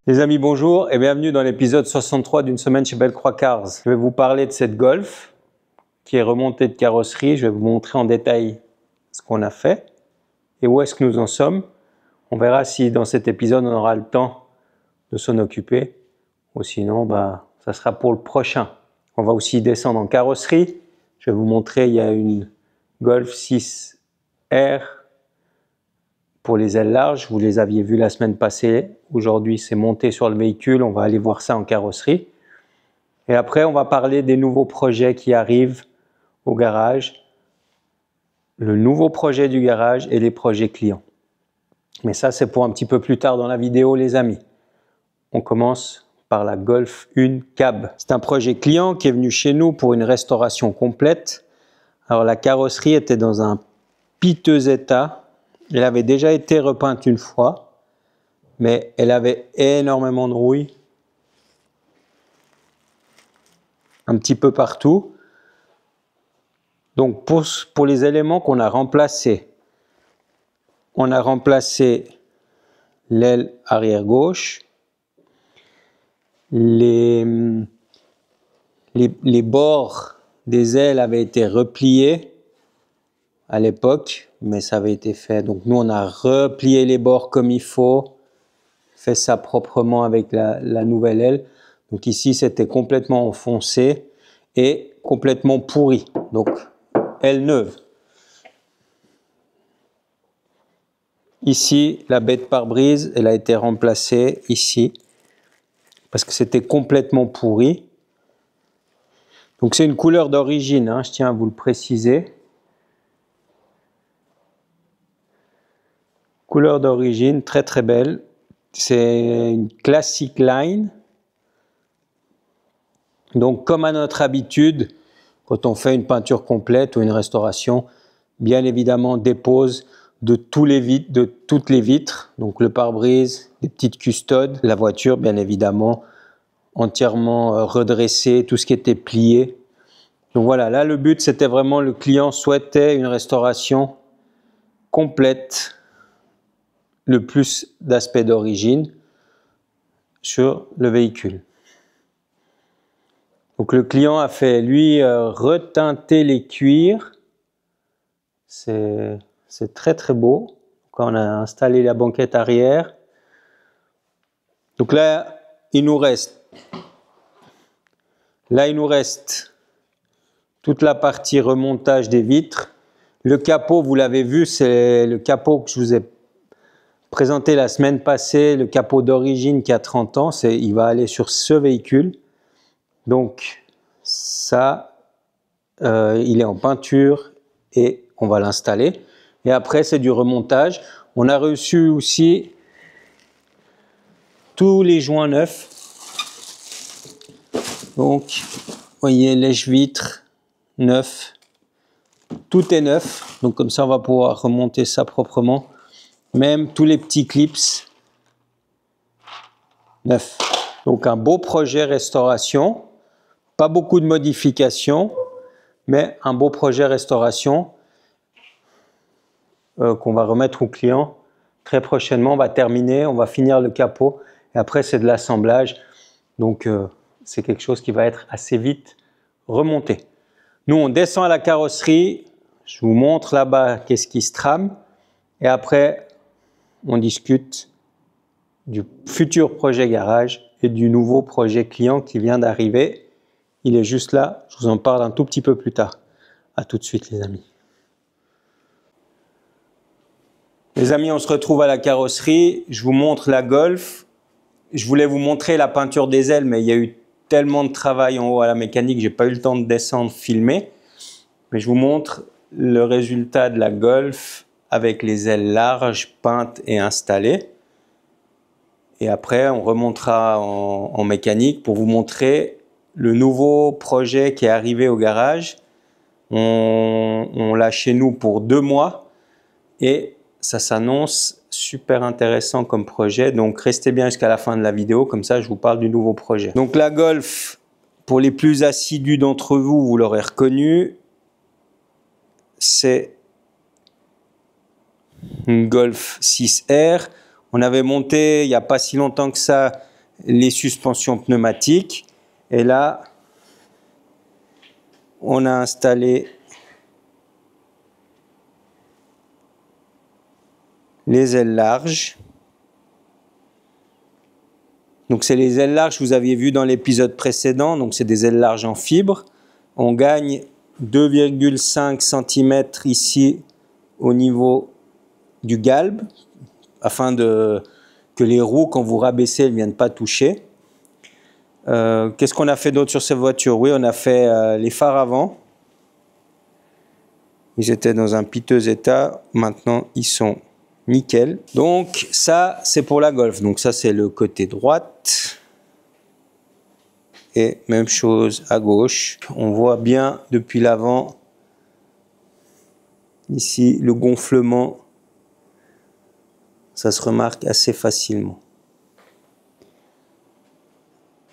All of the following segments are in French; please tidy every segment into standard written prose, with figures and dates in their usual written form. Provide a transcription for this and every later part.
Les amis, bonjour et bienvenue dans l'épisode 63 d'une semaine chez Bellecroix Cars. Je vais vous parler de cette Golf qui est remontée de carrosserie. Je vais vous montrer en détail ce qu'on a fait et où est-ce que nous en sommes. On verra si dans cet épisode on aura le temps de s'en occuper ou sinon ça sera pour le prochain. On va aussi descendre en carrosserie. Je vais vous montrer, il y a une Golf 6R pour les ailes larges, vous les aviez vues la semaine passée. Aujourd'hui, c'est monté sur le véhicule. On va aller voir ça en carrosserie. Et après, on va parler des nouveaux projets qui arrivent au garage. Le nouveau projet du garage et les projets clients. Mais ça, c'est pour un petit peu plus tard dans la vidéo, les amis. On commence par la Golf 1 Cab. C'est un projet client qui est venu chez nous pour une restauration complète. Alors, la carrosserie était dans un piteux état. Elle avait déjà été repeinte une fois, mais elle avait énormément de rouille, un petit peu partout. Donc pour les éléments qu'on a remplacés, on a remplacé l'aile arrière gauche, les bords des ailes avaient été repliés à l'époque, mais ça avait été fait. Donc nous, on a replié les bords comme il faut, fait ça proprement avec la nouvelle aile. Donc ici, c'était complètement enfoncé et complètement pourri. Donc, aile neuve. Ici, la baie de pare-brise, elle a été remplacée ici parce que c'était complètement pourri. Donc c'est une couleur d'origine, hein, je tiens à vous le préciser. Couleur d'origine, très très belle. C'est une classic line. Donc comme à notre habitude, quand on fait une peinture complète ou une restauration, bien évidemment dépose de toutes les vitres, donc le pare-brise, les petites custodes, la voiture bien évidemment entièrement redressée, tout ce qui était plié. Donc voilà, là le but c'était vraiment, le client souhaitait une restauration complète, le plus d'aspects d'origine sur le véhicule. Donc le client a fait lui reteinter les cuirs. C'est très très beau. Quand on a installé la banquette arrière. Donc là, il nous reste toute la partie remontage des vitres. Le capot, vous l'avez vu, c'est le capot que je vous ai présenté la semaine passée, le capot d'origine qui a 30 ans. Il va aller sur ce véhicule. Donc ça, il est en peinture et on va l'installer. Et après, c'est du remontage. On a reçu aussi tous les joints neufs. Donc, vous voyez, lèche-vitres, neuf. Tout est neuf. Donc, comme ça, on va pouvoir remonter ça proprement. Même tous les petits clips, neufs. Donc, un beau projet restauration. Pas beaucoup de modifications, mais un beau projet restauration qu'on va remettre au client très prochainement. On va terminer, on va finir le capot et après c'est de l'assemblage. Donc c'est quelque chose qui va être assez vite remonté. Nous on descend à la carrosserie, je vous montre là-bas qu'est-ce qui se trame et après on discute du futur projet garage et du nouveau projet client qui vient d'arriver. Il est juste là, je vous en parle un tout petit peu plus tard. À tout de suite les amis. Les amis, on se retrouve à la carrosserie. Je vous montre la Golf. Je voulais vous montrer la peinture des ailes, mais il y a eu tellement de travail en haut à la mécanique, j'ai pas eu le temps de descendre, filmer. Mais je vous montre le résultat de la Golf avec les ailes larges, peintes et installées. Et après, on remontera en mécanique pour vous montrer le nouveau projet qui est arrivé au garage. On l'a chez nous pour 2 mois et ça s'annonce super intéressant comme projet. Donc restez bien jusqu'à la fin de la vidéo, comme ça je vous parle du nouveau projet. Donc la Golf, pour les plus assidus d'entre vous, vous l'aurez reconnu, c'est une Golf 6R. On avait monté il n'y a pas si longtemps que ça les suspensions pneumatiques. Et là, on a installé les ailes larges. Donc c'est les ailes larges que vous aviez vu dans l'épisode précédent. Donc c'est des ailes larges en fibre. On gagne 2,5 cm ici au niveau du galbe, afin que les roues, quand vous rabaissez, ne viennent pas toucher. Qu'est-ce qu'on a fait d'autre sur cette voiture? Oui, on a fait les phares avant. Ils étaient dans un piteux état. Maintenant, ils sont nickel. Donc ça, c'est pour la Golf. Donc ça, c'est le côté droite. Et même chose à gauche. On voit bien depuis l'avant, ici, le gonflement. Ça se remarque assez facilement.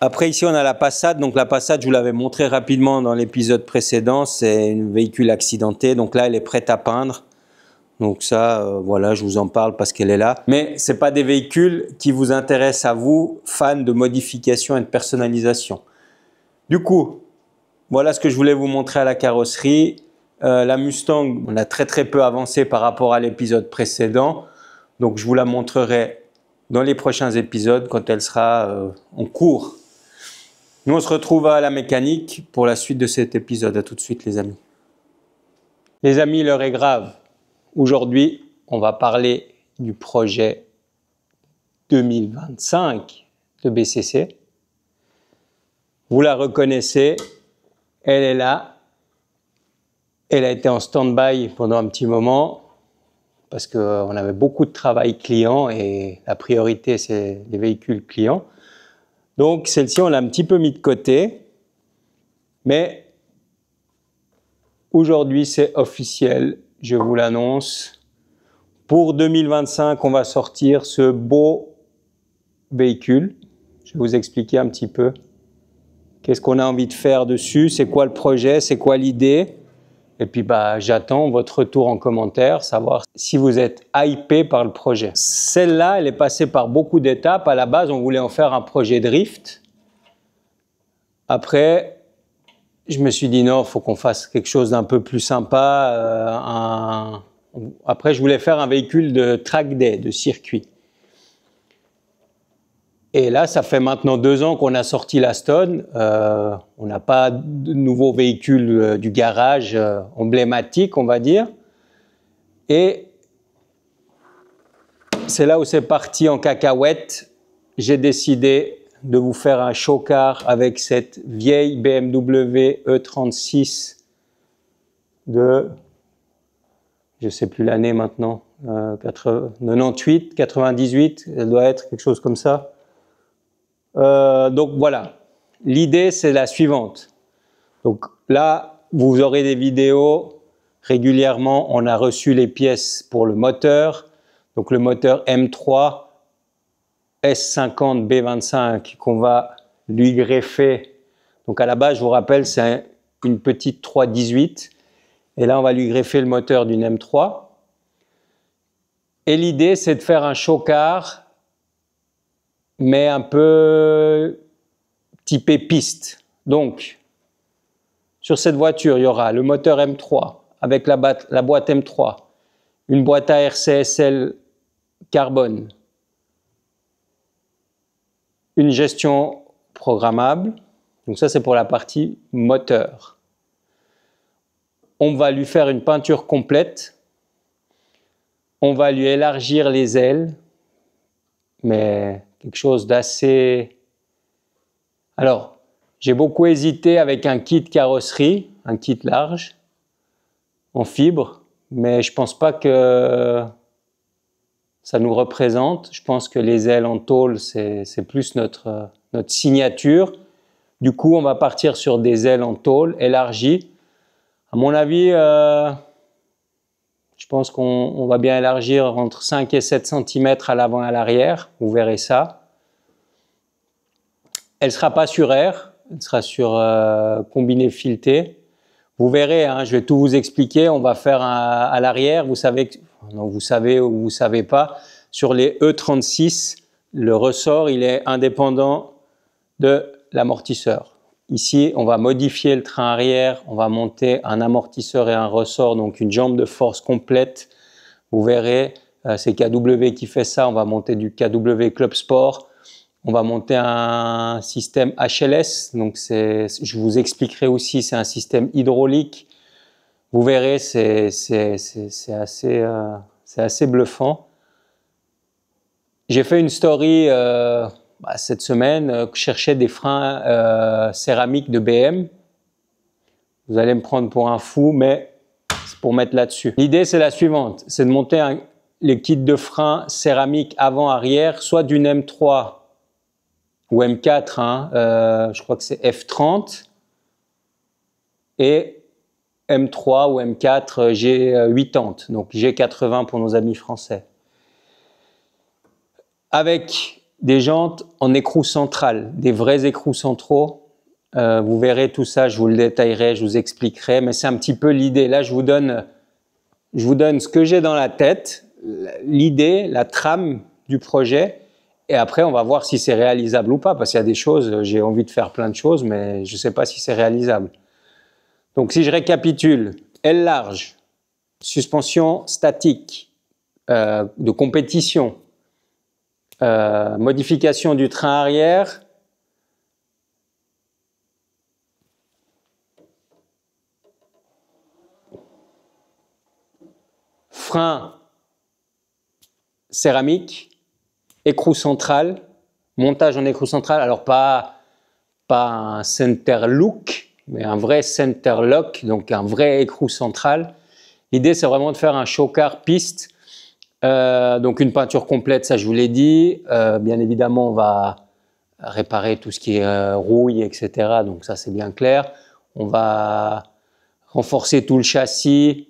Après, ici, on a la Passat. Donc la Passat, je vous l'avais montré rapidement dans l'épisode précédent. C'est un véhicule accidenté. Donc là, elle est prête à peindre. Donc ça, voilà, je vous en parle parce qu'elle est là. Mais ce n'est pas des véhicules qui vous intéressent à vous, fans de modification et de personnalisation. Du coup, voilà ce que je voulais vous montrer à la carrosserie. La Mustang, on a très peu avancé par rapport à l'épisode précédent. Donc je vous la montrerai dans les prochains épisodes quand elle sera en cours. Nous, on se retrouve à la mécanique pour la suite de cet épisode. À tout de suite, les amis. Les amis, l'heure est grave. Aujourd'hui, on va parler du projet 2025 de BCC. Vous la reconnaissez, elle est là. Elle a été en stand-by pendant un petit moment parce qu'on avait beaucoup de travail client et la priorité, c'est les véhicules clients. Donc, celle-ci, on l'a un petit peu mis de côté. Mais aujourd'hui, c'est officiel. Je vous l'annonce. Pour 2025, on va sortir ce beau véhicule. Je vais vous expliquer un petit peu qu'est-ce qu'on a envie de faire dessus, c'est quoi le projet, c'est quoi l'idée. Et puis, j'attends votre retour en commentaire, savoir si vous êtes hypé par le projet. Celle-là, elle est passée par beaucoup d'étapes. À la base, on voulait en faire un projet drift. Après, je me suis dit non, il faut qu'on fasse quelque chose d'un peu plus sympa. Après, je voulais faire un véhicule de track day, de circuit. Et là, ça fait maintenant 2 ans qu'on a sorti la Stone. On n'a pas de nouveau véhicule du garage emblématique, on va dire. Et c'est là où c'est parti en cacahuète. J'ai décidé de vous faire un show car avec cette vieille BMW E36 de, je ne sais plus l'année maintenant, 98, 98, elle doit être quelque chose comme ça. Donc voilà, l'idée c'est la suivante. Donc là, vous aurez des vidéos régulièrement. On a reçu les pièces pour le moteur. Donc le moteur M3 S50 B25 qu'on va lui greffer. Donc à la base, je vous rappelle, c'est une petite 318. Et là, on va lui greffer le moteur d'une M3. Et l'idée, c'est de faire un show car, mais un peu typé piste. Donc, sur cette voiture, il y aura le moteur M3 avec la boîte M3, une boîte à air CSL carbone, une gestion programmable. Donc ça, c'est pour la partie moteur. On va lui faire une peinture complète. On va lui élargir les ailes, mais quelque chose d'assez... Alors, j'ai beaucoup hésité avec un kit carrosserie, un kit large, en fibre, mais je ne pense pas que ça nous représente. Je pense que les ailes en tôle, c'est plus notre signature. Du coup, on va partir sur des ailes en tôle élargies. À mon avis, je pense qu'on va bien élargir entre 5 et 7 cm à l'avant et à l'arrière. Vous verrez ça. Elle ne sera pas sur air, elle sera sur combiné fileté. Vous verrez, hein, je vais tout vous expliquer. On va faire à l'arrière, vous savez ou vous ne savez pas, sur les E36, le ressort, il est indépendant de l'amortisseur. Ici, on va modifier le train arrière, on va monter un amortisseur et un ressort, donc une jambe de force complète. Vous verrez, c'est KW qui fait ça. On va monter du KW Club Sport. On va monter un système HLS. Donc, je vous expliquerai aussi, c'est un système hydraulique. Vous verrez, c'est assez bluffant. J'ai fait une story cette semaine, je cherchais des freins céramiques de BM. Vous allez me prendre pour un fou, mais c'est pour mettre là-dessus. L'idée, c'est la suivante, c'est de monter les kits de freins céramiques avant-arrière, soit d'une M3 ou M4, je crois que c'est F30, et M3 ou M4 G80, donc G80 pour nos amis français. Avec des jantes en écrou central, des vrais écrous centraux. Vous verrez tout ça, je vous le détaillerai, je vous expliquerai, mais c'est un petit peu l'idée. Là, je vous donne ce que j'ai dans la tête, l'idée, la trame du projet, et après, on va voir si c'est réalisable ou pas, parce qu'il y a des choses, j'ai envie de faire plein de choses, mais je ne sais pas si c'est réalisable. Donc, si je récapitule, aile large, suspension statique, de compétition, modification du train arrière, frein céramique, écrou central, montage en écrou central, alors pas un center look, mais un vrai center lock, donc un vrai écrou central. L'idée, c'est vraiment de faire un show-car piste. Donc une peinture complète, ça je vous l'ai dit. Bien évidemment, on va réparer tout ce qui est rouille, etc. Donc ça c'est bien clair. On va renforcer tout le châssis.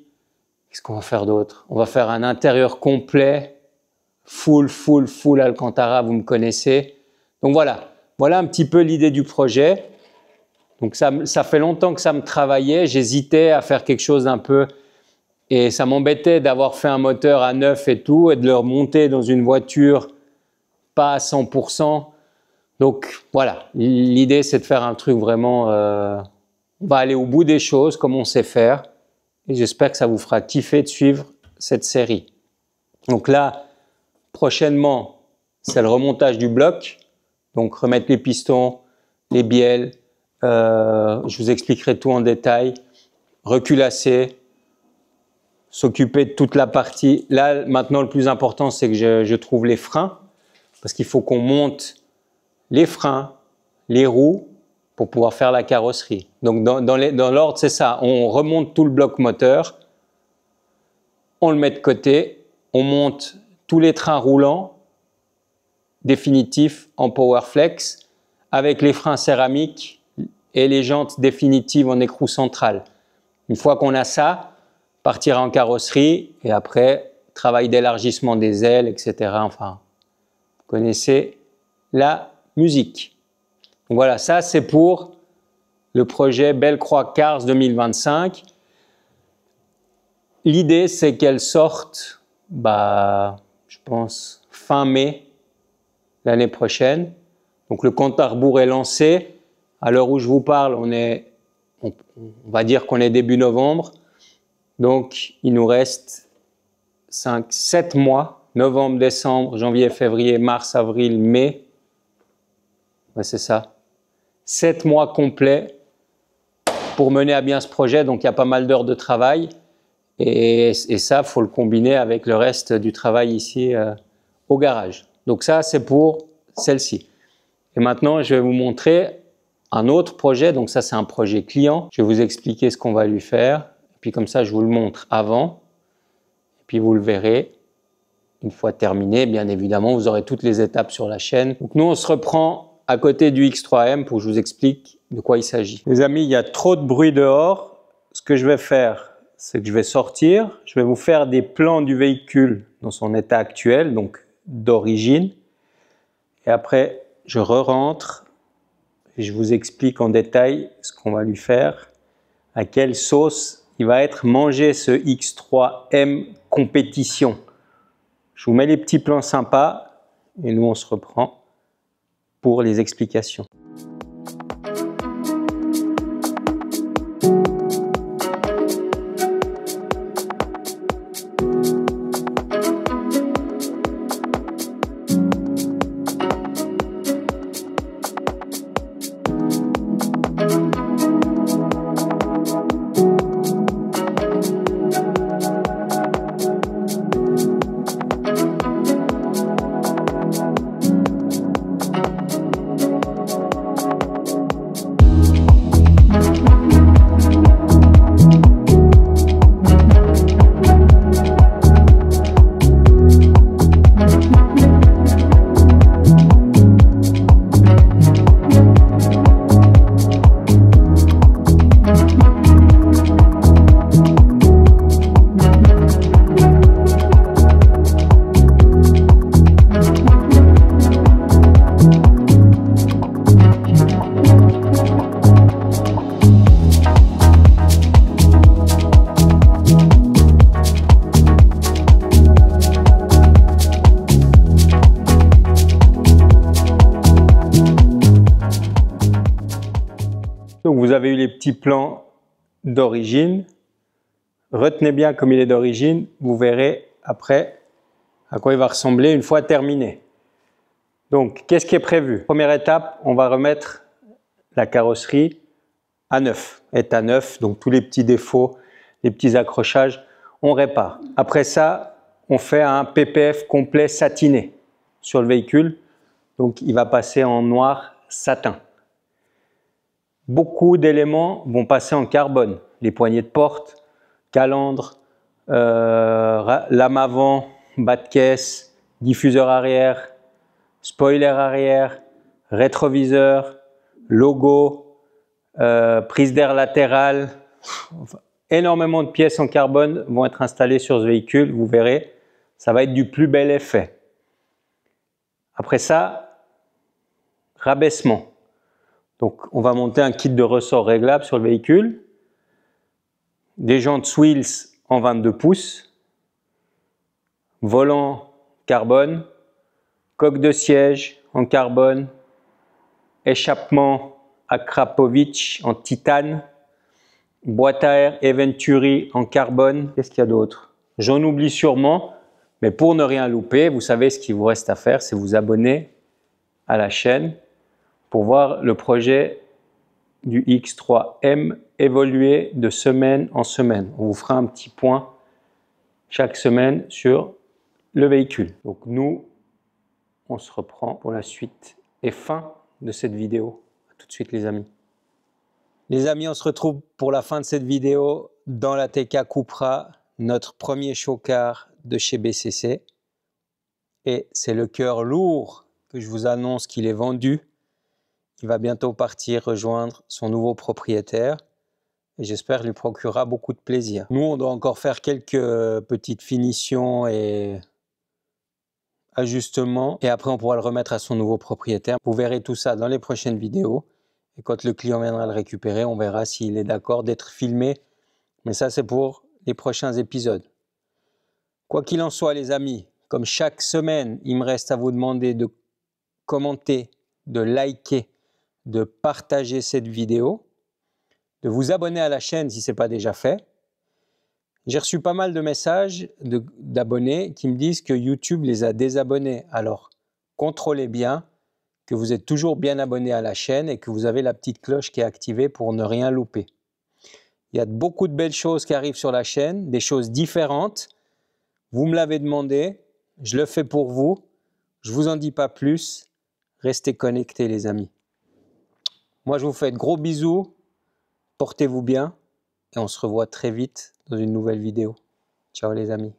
Qu'est-ce qu'on va faire d'autre? On va faire un intérieur complet, full Alcantara, vous me connaissez. Donc voilà un petit peu l'idée du projet. Donc ça fait longtemps que ça me travaillait. J'hésitais à faire quelque chose d'un peu... Et ça m'embêtait d'avoir fait un moteur à neuf et tout, et de le remonter dans une voiture pas à 100%. Donc voilà, l'idée c'est de faire un truc vraiment... on va aller au bout des choses comme on sait faire. Et j'espère que ça vous fera kiffer de suivre cette série. Donc là, prochainement, c'est le remontage du bloc. Donc remettre les pistons, les bielles. Je vous expliquerai tout en détail. Reculasser. S'occuper de toute la partie. Là, maintenant, le plus important, c'est que je trouve les freins, parce qu'il faut qu'on monte les freins, les roues, pour pouvoir faire la carrosserie. Donc, dans l'ordre, c'est ça. On remonte tout le bloc moteur, on le met de côté, on monte tous les trains roulants définitifs en Powerflex, avec les freins céramiques et les jantes définitives en écrou central. Une fois qu'on a ça, partir en carrosserie et après, travail d'élargissement des ailes, etc. Enfin, vous connaissez la musique. Donc voilà, ça c'est pour le projet Bellecroix Cars 2025. L'idée c'est qu'elle sorte, je pense, fin mai l'année prochaine. Donc le compte à rebours est lancé. À l'heure où je vous parle, on va dire qu'on est début novembre. Donc, il nous reste 7 mois, novembre, décembre, janvier, février, mars, avril, mai. Ouais, c'est ça. 7 mois complets pour mener à bien ce projet. Donc, il y a pas mal d'heures de travail. Et ça, il faut le combiner avec le reste du travail ici au garage. Donc ça, c'est pour celle-ci. Et maintenant, je vais vous montrer un autre projet. Donc ça, c'est un projet client. Je vais vous expliquer ce qu'on va lui faire. Puis comme ça, je vous le montre avant. Et puis vous le verrez. Une fois terminé, bien évidemment, vous aurez toutes les étapes sur la chaîne. Donc nous, on se reprend à côté du X3M pour que je vous explique de quoi il s'agit. Les amis, il y a trop de bruit dehors. Ce que je vais faire, c'est que je vais sortir. Je vais vous faire des plans du véhicule dans son état actuel, donc d'origine. Et après, je re-rentre et je vous explique en détail ce qu'on va lui faire, à quelle sauce il va être mangé ce X3M compétition. Je vous mets les petits plans sympas. et nous on se reprend pour les explications. Donc vous avez eu les petits plans d'origine. Retenez bien comme il est d'origine, vous verrez après à quoi il va ressembler une fois terminé. Donc qu'est-ce qui est prévu? Première étape, on va remettre la carrosserie à neuf, état neuf, donc tous les petits défauts, les petits accrochages, on répare. Après ça, on fait un PPF complet satiné sur le véhicule, donc il va passer en noir satin. Beaucoup d'éléments vont passer en carbone, les poignées de porte, calandre, lame avant, bas de caisse, diffuseur arrière, spoiler arrière, rétroviseur, logo, prise d'air latérale. Énormément de pièces en carbone vont être installées sur ce véhicule, vous verrez, ça va être du plus bel effet. Après ça, rabaissement. Donc on va monter un kit de ressort réglable sur le véhicule, des jantes Swills en 22 pouces, volant carbone, coque de siège en carbone, échappement Akrapovic en titane, boîte à air Eventuri en carbone. Qu'est-ce qu'il y a d'autre? J'en oublie sûrement, mais pour ne rien louper, vous savez ce qu'il vous reste à faire, c'est vous abonner à la chaîne pour voir le projet du X3M évoluer de semaine en semaine. On vous fera un petit point chaque semaine sur le véhicule. Donc nous, on se reprend pour la suite et fin de cette vidéo. À tout de suite les amis. Les amis, on se retrouve pour la fin de cette vidéo dans la TK Cupra, notre premier show-car de chez BCC. Et c'est le cœur lourd que je vous annonce qu'il est vendu. Il va bientôt partir rejoindre son nouveau propriétaire et j'espère lui procurera beaucoup de plaisir. Nous, on doit encore faire quelques petites finitions et ajustements et après on pourra le remettre à son nouveau propriétaire. Vous verrez tout ça dans les prochaines vidéos et quand le client viendra le récupérer, on verra s'il est d'accord d'être filmé. Mais ça, c'est pour les prochains épisodes. Quoi qu'il en soit, les amis, comme chaque semaine, il me reste à vous demander de commenter, de liker, de partager cette vidéo, de vous abonner à la chaîne si ce n'est pas déjà fait. J'ai reçu pas mal de messages d'abonnés qui me disent que YouTube les a désabonnés. Alors, contrôlez bien que vous êtes toujours bien abonné à la chaîne et que vous avez la petite cloche qui est activée pour ne rien louper. Il y a beaucoup de belles choses qui arrivent sur la chaîne, des choses différentes. Vous me l'avez demandé, je le fais pour vous. Je ne vous en dis pas plus. Restez connectés les amis. Moi, je vous fais de gros bisous, portez-vous bien et on se revoit très vite dans une nouvelle vidéo. Ciao les amis.